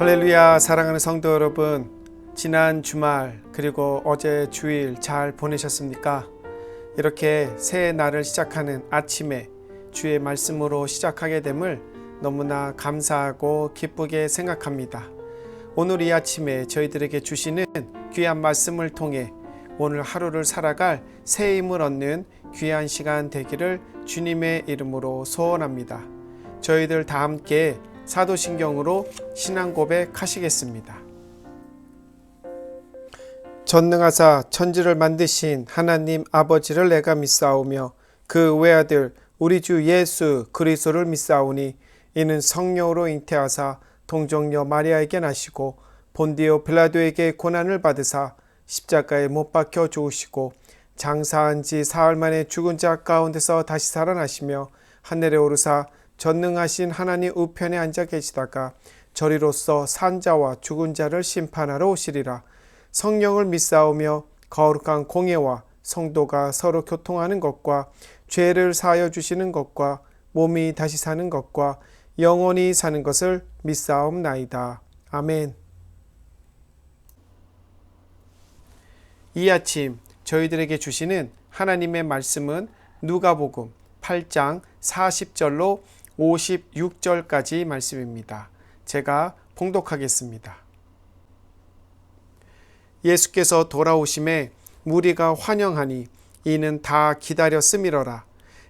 할렐루야. 사랑하는 성도 여러분, 지난 주말 그리고 어제 주일 잘 보내셨습니까? 이렇게 새 날을 시작하는 아침에 주의 말씀으로 시작하게 됨을 너무나 감사하고 기쁘게 생각합니다. 오늘 이 아침에 저희들에게 주시는 귀한 말씀을 통해 오늘 하루를 살아갈 새 힘을 얻는 귀한 시간 되기를 주님의 이름으로 소원합니다. 저희들 다 함께 사도신경으로 신앙 고백하시겠습니다. 전능하사 천지를 만드신 하나님 아버지를 내가 믿사오며 그 외아들 우리 주 예수 그리스도를 믿사오니 이는 성령으로 잉태하사 동정녀 마리아에게 나시고 본디오 빌라도에게 고난을 받으사 십자가에 못 박혀 죽으시고 장사한 지 사흘 만에 죽은 자 가운데서 다시 살아나시며 하늘에 오르사 전능하신 하나님 우편에 앉아 계시다가 저리로서 산자와 죽은 자를 심판하러 오시리라. 성령을 믿사오며 거룩한 공예와 성도가 서로 교통하는 것과 죄를 사하여 주시는 것과 몸이 다시 사는 것과 영원히 사는 것을 믿사옵나이다. 아멘. 이 아침 저희들에게 주시는 하나님의 말씀은 누가복음 8장 40절로 56절까지 말씀입니다. 제가 봉독하겠습니다. 예수께서 돌아오심에 무리가 환영하니 이는 다 기다렸음이러라.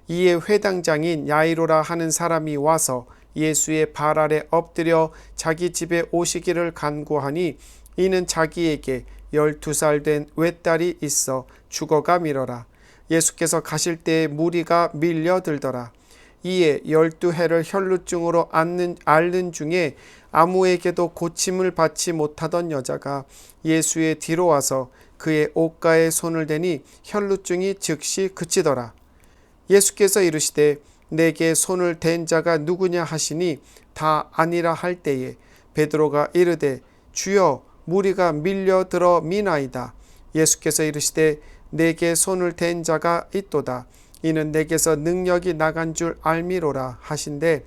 이에 회당장인 야이로라 하는 사람이 와서 예수의 발 아래 엎드려 자기 집에 오시기를 간구하니 이는 자기에게 12살 된 외딸이 있어 죽어가미러라. 예수께서 가실 때에 무리가 밀려들더라. 이에 12해를 혈루증으로 앓는 중에 아무에게도 고침을 받지 못하던 여자가 예수의 뒤로 와서 그의 옷가에 손을 대니 혈루증이 즉시 그치더라. 예수께서 이르시되 내게 손을 댄 자가 누구냐 하시니 다 아니라 할 때에 베드로가 이르되 주여 무리가 밀려들어 미나이다. 예수께서 이르시되 내게 손을 댄 자가 있도다. 이는 내게서 능력이 나간 줄 알미로라 하신대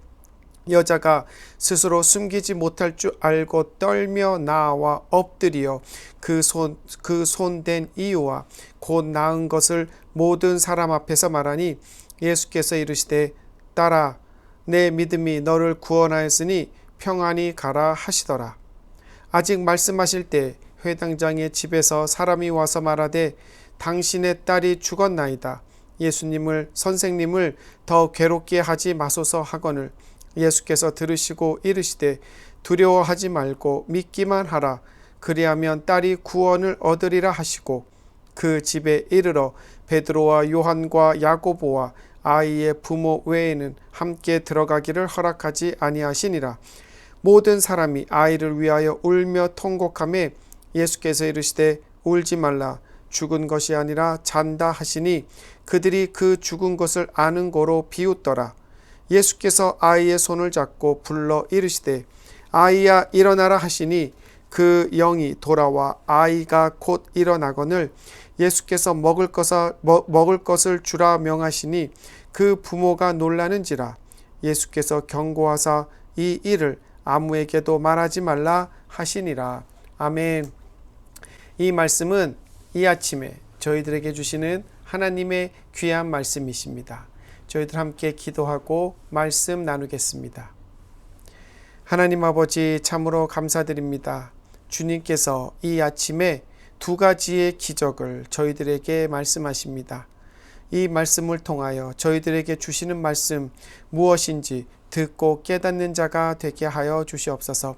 여자가 스스로 숨기지 못할 줄 알고 떨며 나와 엎드리어 그 손 댄 이유와 곧 나은 것을 모든 사람 앞에서 말하니 예수께서 이르시되 딸아 내 믿음이 너를 구원하였으니 평안히 가라 하시더라. 아직 말씀하실 때 회당장의 집에서 사람이 와서 말하되 당신의 딸이 죽었나이다. 예수님을 선생님을 더 괴롭게 하지 마소서 하거늘 예수께서 들으시고 이르시되 두려워하지 말고 믿기만 하라. 그리하면 딸이 구원을 얻으리라 하시고 그 집에 이르러 베드로와 요한과 야고보와 아이의 부모 외에는 함께 들어가기를 허락하지 아니하시니라. 모든 사람이 아이를 위하여 울며 통곡하매 예수께서 이르시되 울지 말라. 죽은 것이 아니라 잔다 하시니 그들이 그 죽은 것을 아는 고로 비웃더라. 예수께서 아이의 손을 잡고 불러 이르시되 아이야 일어나라 하시니 그 영이 돌아와 아이가 곧 일어나거늘 예수께서 먹을 것을 주라 명하시니 그 부모가 놀라는지라. 예수께서 경고하사 이 일을 아무에게도 말하지 말라 하시니라. 아멘. 이 말씀은 이 아침에 저희들에게 주시는 하나님의 귀한 말씀이십니다. 저희들 함께 기도하고 말씀 나누겠습니다. 하나님 아버지 참으로 감사드립니다. 주님께서 이 아침에 두 가지의 기적을 저희들에게 말씀하십니다. 이 말씀을 통하여 저희들에게 주시는 말씀 무엇인지 듣고 깨닫는 자가 되게 하여 주시옵소서.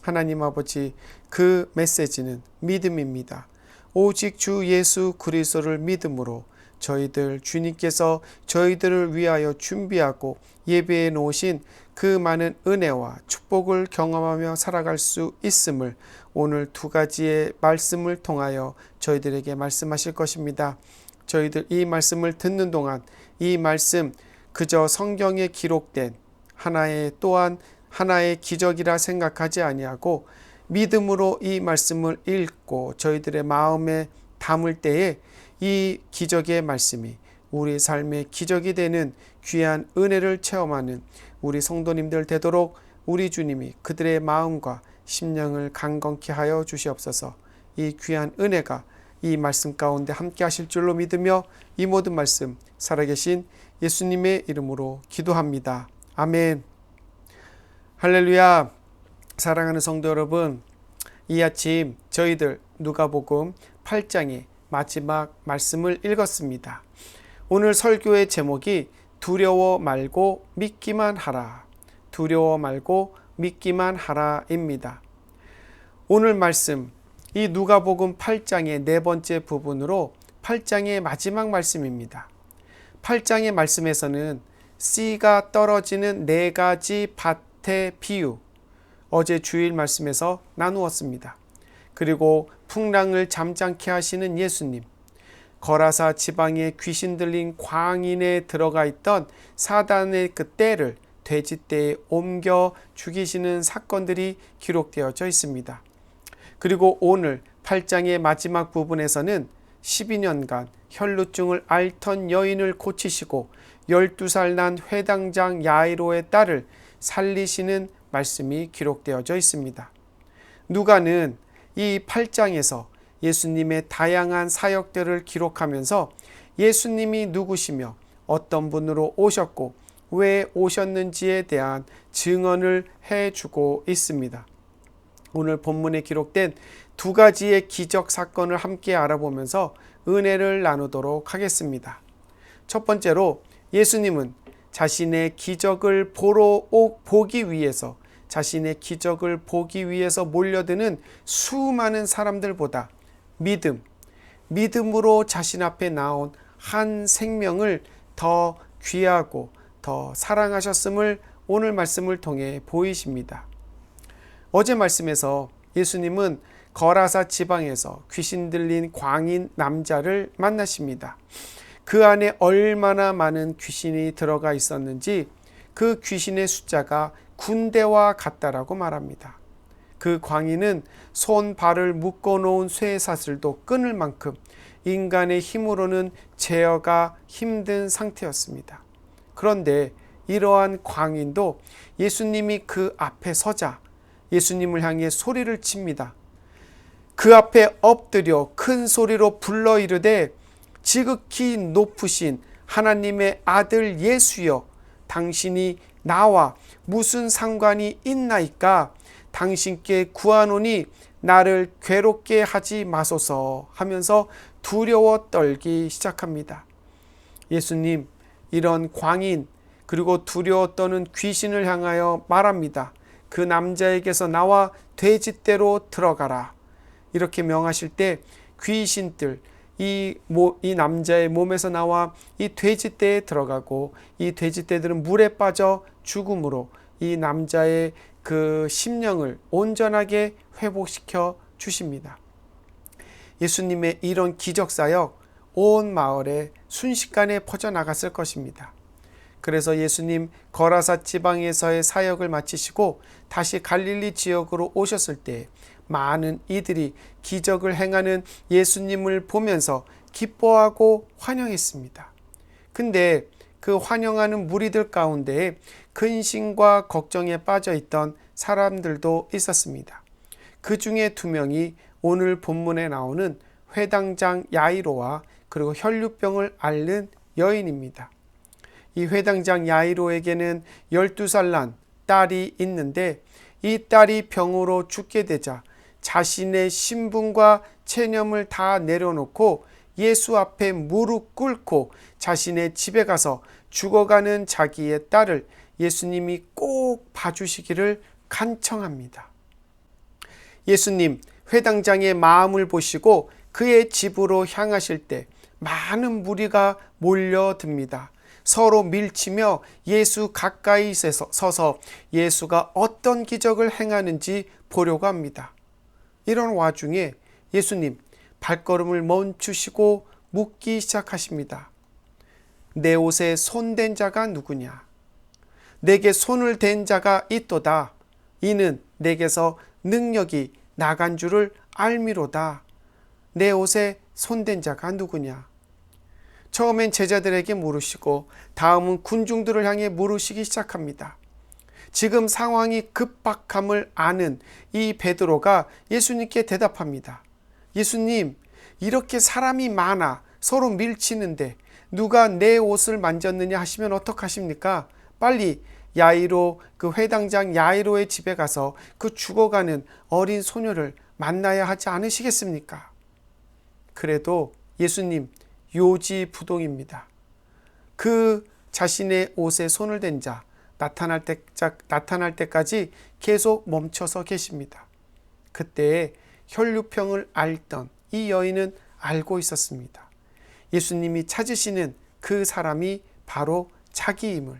하나님 아버지 그 메시지는 믿음입니다. 오직 주 예수 그리스도를 믿음으로 저희들 주님께서 저희들을 위하여 준비하고 예배해 놓으신 그 많은 은혜와 축복을 경험하며 살아갈 수 있음을 오늘 두 가지의 말씀을 통하여 저희들에게 말씀하실 것입니다. 저희들 이 말씀을 듣는 동안 이 말씀 그저 성경에 기록된 또한 하나의 기적이라 생각하지 아니하고 믿음으로 이 말씀을 읽고 저희들의 마음에 담을 때에 이 기적의 말씀이 우리 삶의 기적이 되는 귀한 은혜를 체험하는 우리 성도님들 되도록 우리 주님이 그들의 마음과 심령을 강건케 하여 주시옵소서. 이 귀한 은혜가 이 말씀 가운데 함께 하실 줄로 믿으며 이 모든 말씀 살아계신 예수님의 이름으로 기도합니다. 아멘. 할렐루야. 사랑하는 성도 여러분, 이 아침 저희들 누가복음 8장의 마지막 말씀을 읽었습니다. 오늘 설교의 제목이 두려워 말고 믿기만 하라. 두려워 말고 믿기만 하라입니다. 오늘 말씀, 이 누가복음 8장의 네 번째 부분으로 8장의 마지막 말씀입니다. 8장의 말씀에서는 씨가 떨어지는 네 가지 밭의 비유, 어제 주일 말씀에서 나누었습니다. 그리고 풍랑을 잠잠케 하시는 예수님, 거라사 지방에 귀신 들린 광인에 들어가 있던 사단의 그 떼를 돼지떼에 옮겨 죽이시는 사건들이 기록되어져 있습니다. 그리고 오늘 8장의 마지막 부분에서는 12년간 혈루증을 앓던 여인을 고치시고 12살 난 회당장 야이로의 딸을 살리시는 말씀이 기록되어져 있습니다. 누가는 이 8장에서 예수님의 다양한 사역들을 기록하면서 예수님이 누구시며 어떤 분으로 오셨고 왜 오셨는지에 대한 증언을 해주고 있습니다. 오늘 본문에 기록된 두 가지의 기적 사건을 함께 알아보면서 은혜를 나누도록 하겠습니다. 첫 번째로 예수님은 자신의 기적을 보기 위해서 몰려드는 수많은 사람들보다 믿음으로 자신 앞에 나온 한 생명을 더 귀하고 더 사랑하셨음을 오늘 말씀을 통해 보이십니다. 어제 말씀에서 예수님은 거라사 지방에서 귀신 들린 광인 남자를 만나십니다. 그 안에 얼마나 많은 귀신이 들어가 있었는지 그 귀신의 숫자가 군대와 같다라고 말합니다. 그 광인은 손 발을 묶어놓은 쇠사슬도 끊을 만큼 인간의 힘으로는 제어가 힘든 상태였습니다. 그런데 이러한 광인도 예수님이 그 앞에 서자 예수님을 향해 소리를 칩니다. 그 앞에 엎드려 큰 소리로 불러 이르되 지극히 높으신 하나님의 아들 예수여, 당신이 나와 무슨 상관이 있나이까? 당신께 구하노니 나를 괴롭게 하지 마소서 하면서 두려워 떨기 시작합니다. 예수님, 이런 광인 그리고 두려워 떠는 귀신을 향하여 말합니다. 그 남자에게서 나와 돼지떼로 들어가라. 이렇게 명하실 때 귀신들, 이 남자의 몸에서 나와 이 돼지떼에 들어가고 이 돼지떼들은 물에 빠져 죽음으로 이 남자의 그 심령을 온전하게 회복시켜 주십니다. 예수님의 이런 기적사역 온 마을에 순식간에 퍼져나갔을 것입니다. 그래서 예수님 거라사 지방에서의 사역을 마치시고 다시 갈릴리 지역으로 오셨을 때 많은 이들이 기적을 행하는 예수님을 보면서 기뻐하고 환영했습니다. 근데 그 환영하는 무리들 가운데 근심과 걱정에 빠져 있던 사람들도 있었습니다. 그 중에 두 명이 오늘 본문에 나오는 회당장 야이로와 그리고 혈루병을 앓는 여인입니다. 이 회당장 야이로에게는 12살 난 딸이 있는데 이 딸이 병으로 죽게 되자 자신의 신분과 체념을 다 내려놓고 예수 앞에 무릎 꿇고 자신의 집에 가서 죽어가는 자기의 딸을 예수님이 꼭 봐주시기를 간청합니다. 예수님 회당장의 마음을 보시고 그의 집으로 향하실 때 많은 무리가 몰려듭니다. 서로 밀치며 예수 가까이 서서 예수가 어떤 기적을 행하는지 보려고 합니다. 이런 와중에 예수님 발걸음을 멈추시고 묻기 시작하십니다. 내 옷에 손댄 자가 누구냐? 내게 손을 댄 자가 있도다. 이는 내게서 능력이 나간 줄을 알미로다. 내 옷에 손댄 자가 누구냐? 처음엔 제자들에게 물으시고 다음은 군중들을 향해 물으시기 시작합니다. 지금 상황이 급박함을 아는 이 베드로가 예수님께 대답합니다. 예수님, 이렇게 사람이 많아 서로 밀치는데 누가 내 옷을 만졌느냐 하시면 어떡하십니까? 빨리 야이로, 그 회당장 야이로의 집에 가서 그 죽어가는 어린 소녀를 만나야 하지 않으시겠습니까? 그래도 예수님 요지부동입니다. 그 자신의 옷에 손을 댄 자 나타날 때까지 계속 멈춰서 계십니다. 그때 혈루병을 앓던 이 여인은 알고 있었습니다. 예수님이 찾으시는 그 사람이 바로 자기임을.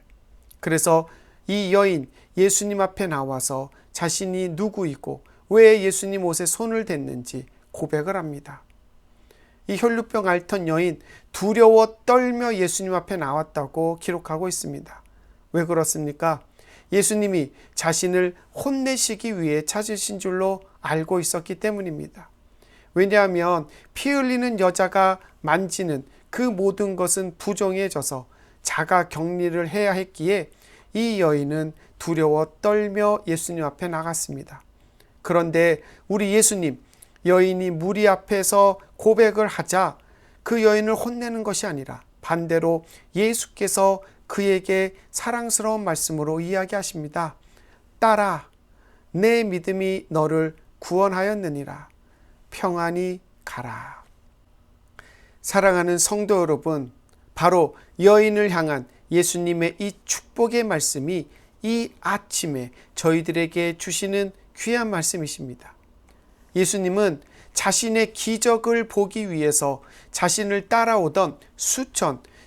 그래서 이 여인 예수님 앞에 나와서 자신이 누구이고 왜 예수님 옷에 손을 댔는지 고백을 합니다. 이 혈루병 앓던 여인 두려워 떨며 예수님 앞에 나왔다고 기록하고 있습니다. 왜 그렇습니까? 예수님이 자신을 혼내시기 위해 찾으신 줄로 알고 있었기 때문입니다. 왜냐하면 피 흘리는 여자가 만지는 그 모든 것은 부정해져서 자가 격리를 해야 했기에 이 여인은 두려워 떨며 예수님 앞에 나갔습니다. 그런데 우리 예수님, 여인이 무리 앞에서 고백을 하자 그 여인을 혼내는 것이 아니라 반대로 예수께서 그에게 사랑스러운 말씀으로 이야기하십니다. 딸아, 내 믿음이 너를 구원하였느니라. 평안히 가라. 사랑하는 성도 여러분, 바로 여인을 향한 예수님의 이 축복의 말씀이 이 아침에 저희들에게 주시는 귀한 말씀이십니다. 예수님은 자신의 기적을 보기 위해서 자신을 따라오던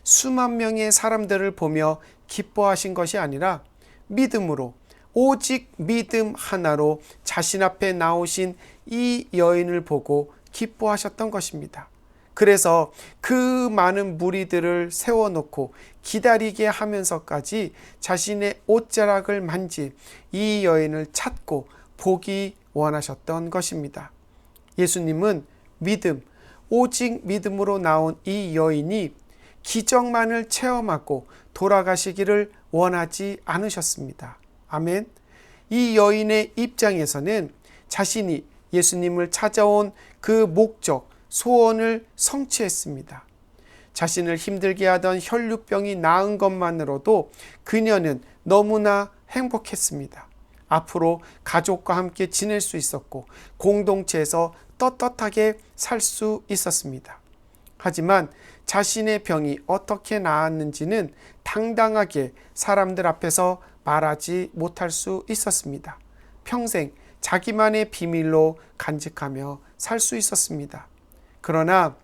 수만 명의 사람들을 보며 기뻐하신 것이 아니라 믿음으로, 오직 믿음 하나로 자신 앞에 나오신 이 여인을 보고 기뻐하셨던 것입니다. 그래서 그 많은 무리들을 세워놓고 기다리게 하면서까지 자신의 옷자락을 만진 이 여인을 찾고 보기 원하셨던 것입니다. 예수님은 믿음, 오직 믿음으로 나온 이 여인이 기적만을 체험하고 돌아가시기를 원하지 않으셨습니다. 아멘. 이 여인의 입장에서는 자신이 예수님을 찾아온 그 목적, 소원을 성취했습니다. 자신을 힘들게 하던 혈루병이 나은 것만으로도 그녀는 너무나 행복했습니다. 앞으로 가족과 함께 지낼 수 있었고 공동체에서 떳떳하게 살 수 있었습니다. 하지만 자신의 병이 어떻게 나았는지는 당당하게 사람들 앞에서 말하지 못할 수 있었습니다. 평생 자기만의 비밀로 간직하며 살 수 있었습니다. 그러나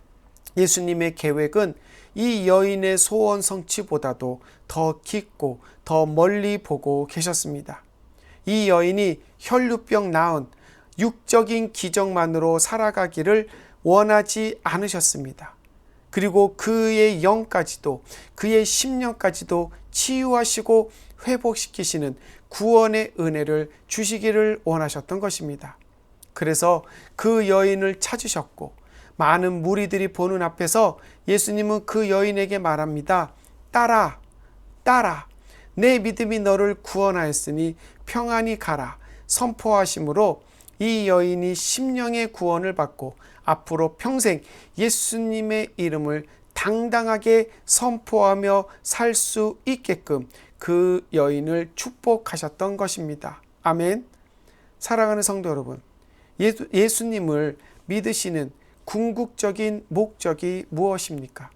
예수님의 계획은 이 여인의 소원 성취보다도 더 깊고 더 멀리 보고 계셨습니다. 이 여인이 혈루병 나은 육적인 기적만으로 살아가기를 원하지 않으셨습니다. 그리고 그의 영까지도, 그의 심령까지도 치유하시고 회복시키시는 구원의 은혜를 주시기를 원하셨던 것입니다. 그래서 그 여인을 찾으셨고 많은 무리들이 보는 앞에서 예수님은 그 여인에게 말합니다. 딸아, 딸아, 내 믿음이 너를 구원하였으니 평안히 가라 선포하심으로 이 여인이 심령의 구원을 받고 앞으로 평생 예수님의 이름을 당당하게 선포하며 살 수 있게끔 그 여인을 축복하셨던 것입니다. 아멘. 사랑하는 성도 여러분, 예수님을 믿으시는 궁극적인 목적이 무엇입니까?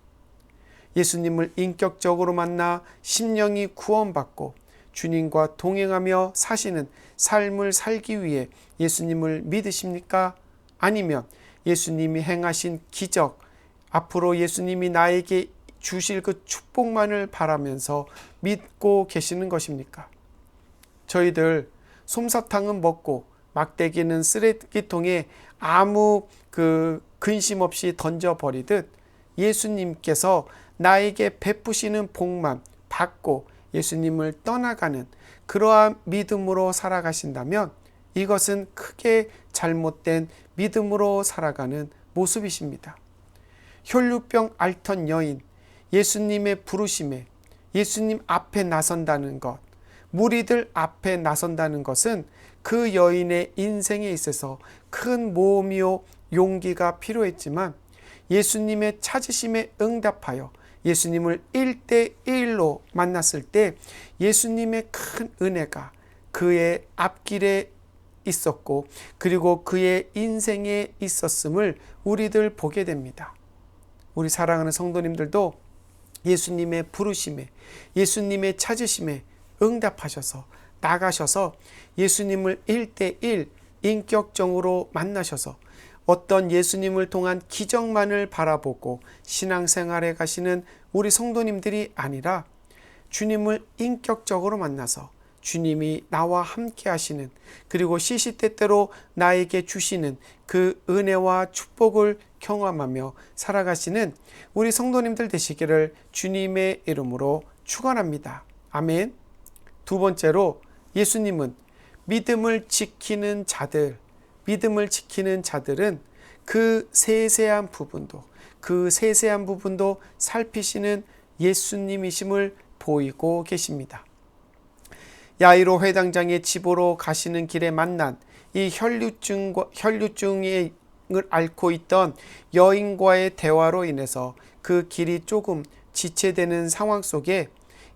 예수님을 인격적으로 만나 심령이 구원받고 주님과 동행하며 사시는 삶을 살기 위해 예수님을 믿으십니까? 아니면 예수님이 행하신 기적, 앞으로 예수님이 나에게 주실 그 축복만을 바라면서 믿고 계시는 것입니까? 저희들 솜사탕은 먹고 막대기는 쓰레기통에 아무 근심 없이 던져버리듯 예수님께서 나에게 베푸시는 복만 받고 예수님을 떠나가는 그러한 믿음으로 살아가신다면 이것은 크게 잘못된 믿음으로 살아가는 모습이십니다. 혈루병 앓던 여인, 예수님의 부르심에 예수님 앞에 나선다는 것, 무리들 앞에 나선다는 것은 그 여인의 인생에 있어서 큰 모험이요 용기가 필요했지만 예수님의 찾으심에 응답하여 예수님을 1대1로 만났을 때 예수님의 큰 은혜가 그의 앞길에 있었고 그리고 그의 인생에 있었음을 우리들 보게 됩니다. 우리 사랑하는 성도님들도 예수님의 부르심에 예수님의 찾으심에 응답하셔서 나가셔서 예수님을 1대1 인격적으로 만나셔서 어떤 예수님을 통한 기적만을 바라보고 신앙생활에 가시는 우리 성도님들이 아니라 주님을 인격적으로 만나서 주님이 나와 함께 하시는 그리고 시시때때로 나에게 주시는 그 은혜와 축복을 경험하며 살아가시는 우리 성도님들 되시기를 주님의 이름으로 축원합니다. 아멘. 두 번째로 예수님은 믿음을 지키는 자들은 그 세세한 부분도 살피시는 예수님이심을 보이고 계십니다. 야이로 회당장의 집으로 가시는 길에 만난 이 혈류증을 앓고 있던 여인과의 대화로 인해서 그 길이 조금 지체되는 상황 속에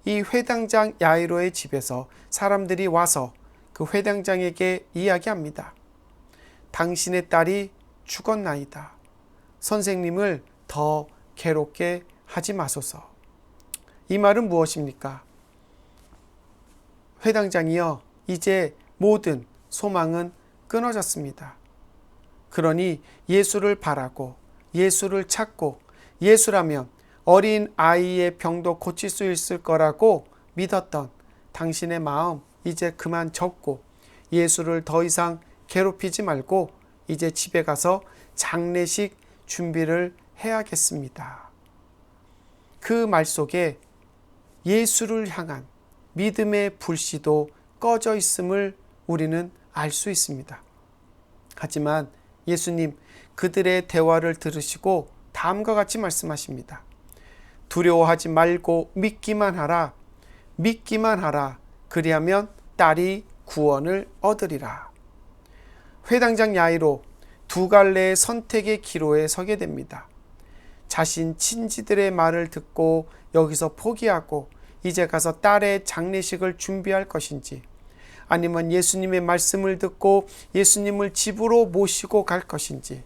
이 회당장 야이로의 집에서 사람들이 와서 그 회당장에게 이야기합니다. 당신의 딸이 죽었나이다. 선생님을 더 괴롭게 하지 마소서. 이 말은 무엇입니까? 회당장이여, 이제 모든 소망은 끊어졌습니다. 그러니 예수를 바라고 예수를 찾고 예수라면 어린 아이의 병도 고칠 수 있을 거라고 믿었던 당신의 마음 이제 그만 접고 예수를 더 이상 괴롭히지 말고 이제 집에 가서 장례식 준비를 해야겠습니다. 그 말 속에 예수를 향한 믿음의 불씨도 꺼져 있음을 우리는 알 수 있습니다. 하지만 예수님 그들의 대화를 들으시고 다음과 같이 말씀하십니다. 두려워하지 말고 믿기만 하라. 그리하면 딸이 구원을 얻으리라. 회당장 야이로 두 갈래의 선택의 기로에 서게 됩니다. 자신 친지들의 말을 듣고 여기서 포기하고 이제 가서 딸의 장례식을 준비할 것인지, 아니면 예수님의 말씀을 듣고 예수님을 집으로 모시고 갈 것인지,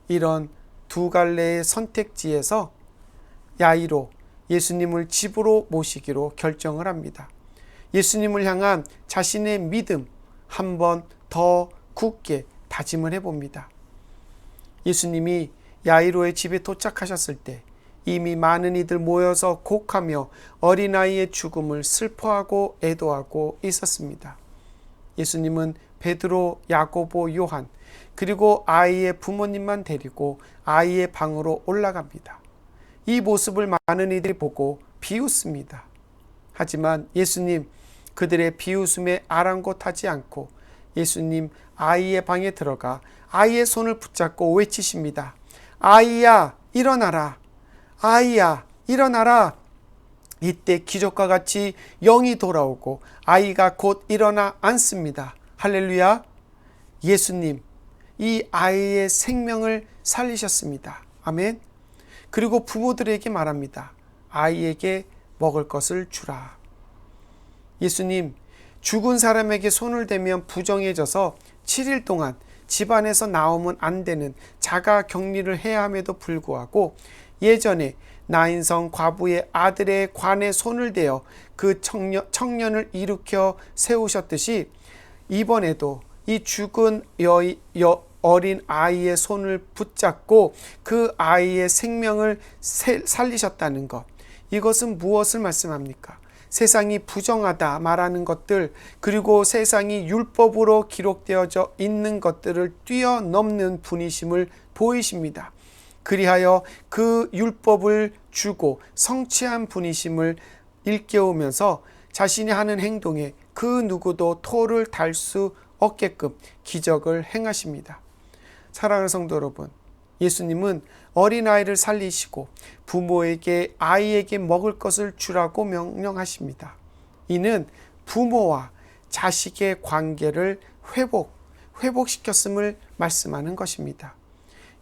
이런 두 갈래의 선택지에서 야이로 예수님을 집으로 모시기로 결정을 합니다. 예수님을 향한 자신의 믿음 한 번 더 굳게 다짐을 해봅니다. 예수님이 야이로의 집에 도착하셨을 때 이미 많은 이들 모여서 곡하며 어린아이의 죽음을 슬퍼하고 애도하고 있었습니다. 예수님은 베드로, 야고보, 요한 그리고 아이의 부모님만 데리고 아이의 방으로 올라갑니다. 이 모습을 많은 이들이 보고 비웃습니다. 하지만 예수님 그들의 비웃음에 아랑곳하지 않고 예수님 아이의 방에 들어가 아이의 손을 붙잡고 외치십니다. 아이야 일어나라. 아이야 일어나라. 이때 기적과 같이 영이 돌아오고 아이가 곧 일어나 앉습니다. 할렐루야. 예수님 이 아이의 생명을 살리셨습니다. 아멘. 그리고 부모들에게 말합니다. 아이에게 먹을 것을 주라. 예수님 죽은 사람에게 손을 대면 부정해져서 7일 동안 집안에서 나오면 안 되는 자가 격리를 해야 함에도 불구하고 예전에 나인성 과부의 아들의 관에 손을 대어 그 청년을 일으켜 세우셨듯이 이번에도 이 죽은 어린 아이의 손을 붙잡고 그 아이의 생명을 살리셨다는 것, 이것은 무엇을 말씀합니까? 세상이 부정하다 말하는 것들, 그리고 세상이 율법으로 기록되어져 있는 것들을 뛰어넘는 분이심을 보이십니다. 그리하여 그 율법을 주고 성취한 분이심을 일깨우면서 자신이 하는 행동에 그 누구도 토를 달 수 없게끔 기적을 행하십니다. 사랑하는 성도 여러분, 예수님은 어린아이를 살리시고 부모에게 아이에게 먹을 것을 주라고 명령하십니다. 이는 부모와 자식의 관계를 회복시켰음을 말씀하는 것입니다.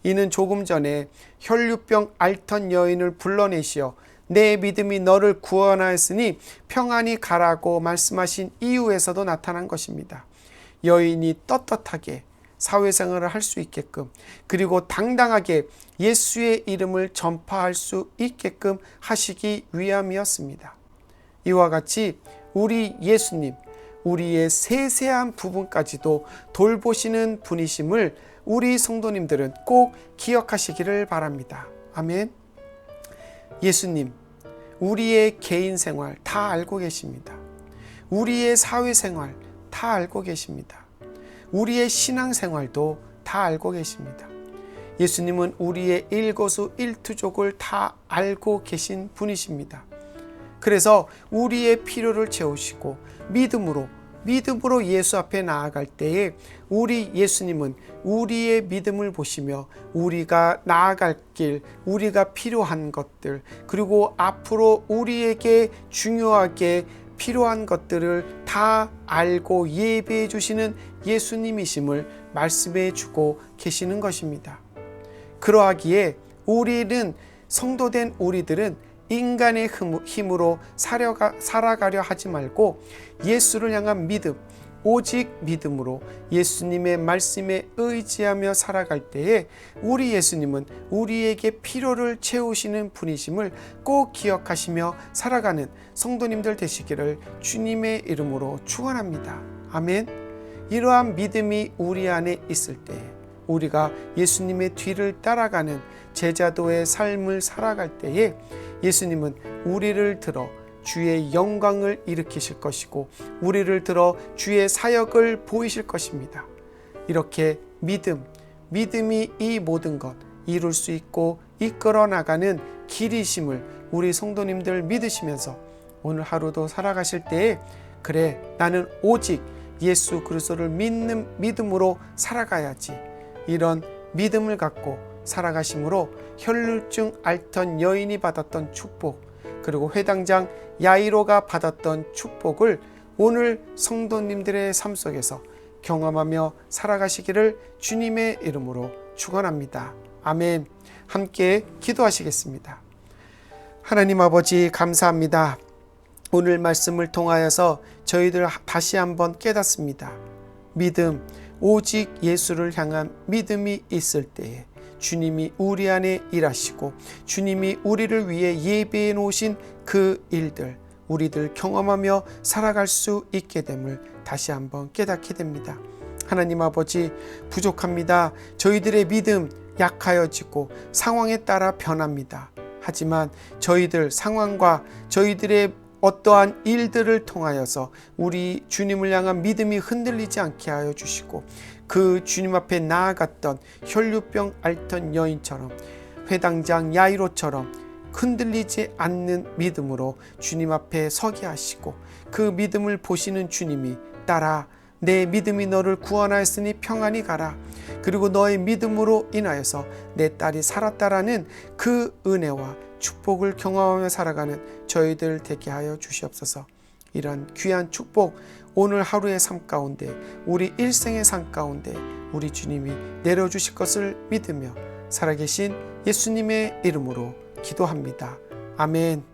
이는 조금 전에 혈류병 앓던 여인을 불러내시어 내 믿음이 너를 구원하였으니 평안히 가라고 말씀하신 이유에서도 나타난 것입니다. 여인이 떳떳하게 사회생활을 할 수 있게끔, 그리고 당당하게 예수의 이름을 전파할 수 있게끔 하시기 위함이었습니다. 이와 같이 우리 예수님, 우리의 세세한 부분까지도 돌보시는 분이심을 우리 성도님들은 꼭 기억하시기를 바랍니다. 아멘. 예수님, 우리의 개인 생활 다 알고 계십니다. 우리의 사회생활 다 알고 계십니다. 우리의 신앙생활도 다 알고 계십니다. 예수님은 우리의 일거수일투족을 다 알고 계신 분이십니다. 그래서 우리의 필요를 채우시고 믿음으로 예수 앞에 나아갈 때에 우리 예수님은 우리의 믿음을 보시며 우리가 나아갈 길, 우리가 필요한 것들, 그리고 앞으로 우리에게 중요하게 필요한 것들을 다 알고 예비해 주시는 예수님이심을 말씀해 주고 계시는 것입니다. 그러하기에 우리는, 성도된 우리들은 인간의 힘으로 살아가려 하지 말고 예수를 향한 믿음, 오직 믿음으로 예수님의 말씀에 의지하며 살아갈 때에 우리 예수님은 우리에게 필요를 채우시는 분이심을 꼭 기억하시며 살아가는 성도님들 되시기를 주님의 이름으로 축원합니다. 아멘. 이러한 믿음이 우리 안에 있을 때에 우리가 예수님의 뒤를 따라가는 제자도의 삶을 살아갈 때에 예수님은 우리를 들어 주의 영광을 일으키실 것이고 우리를 들어 주의 사역을 보이실 것입니다. 이렇게 믿음이 이 모든 것 이룰 수 있고 이끌어 나가는 길이심을 우리 성도님들 믿으시면서 오늘 하루도 살아가실 때에 그래, 나는 오직 예수 그리스도를 믿는 믿음으로 살아가야지, 이런 믿음을 갖고 살아가심으로 혈루증 앓던 여인이 받았던 축복, 그리고 회당장 야이로가 받았던 축복을 오늘 성도님들의 삶 속에서 경험하며 살아가시기를 주님의 이름으로 축원합니다. 아멘. 함께 기도하시겠습니다. 하나님 아버지, 감사합니다. 오늘 말씀을 통하여서 저희들 다시 한번 깨닫습니다. 믿음, 오직 예수를 향한 믿음이 있을 때에 주님이 우리 안에 일하시고 주님이 우리를 위해 예비해 놓으신 그 일들, 우리들 경험하며 살아갈 수 있게 됨을 다시 한번 깨닫게 됩니다. 하나님 아버지, 부족합니다. 저희들의 믿음 약하여지고 상황에 따라 변합니다. 하지만 저희들 상황과 저희들의 어떠한 일들을 통하여서 우리 주님을 향한 믿음이 흔들리지 않게 하여 주시고 그 주님 앞에 나아갔던 혈류병 앓던 여인처럼, 회당장 야이로처럼 흔들리지 않는 믿음으로 주님 앞에 서게 하시고 그 믿음을 보시는 주님이 따라 내 믿음이 너를 구원하였으니 평안히 가라, 그리고 너의 믿음으로 인하여서 내 딸이 살았다라는 그 은혜와 축복을 경험하며 살아가는 저희들 되게 하여 주시옵소서. 이런 귀한 축복 오늘 하루의 삶 가운데, 우리 일생의 삶 가운데 우리 주님이 내려주실 것을 믿으며 살아계신 예수님의 이름으로 기도합니다. 아멘.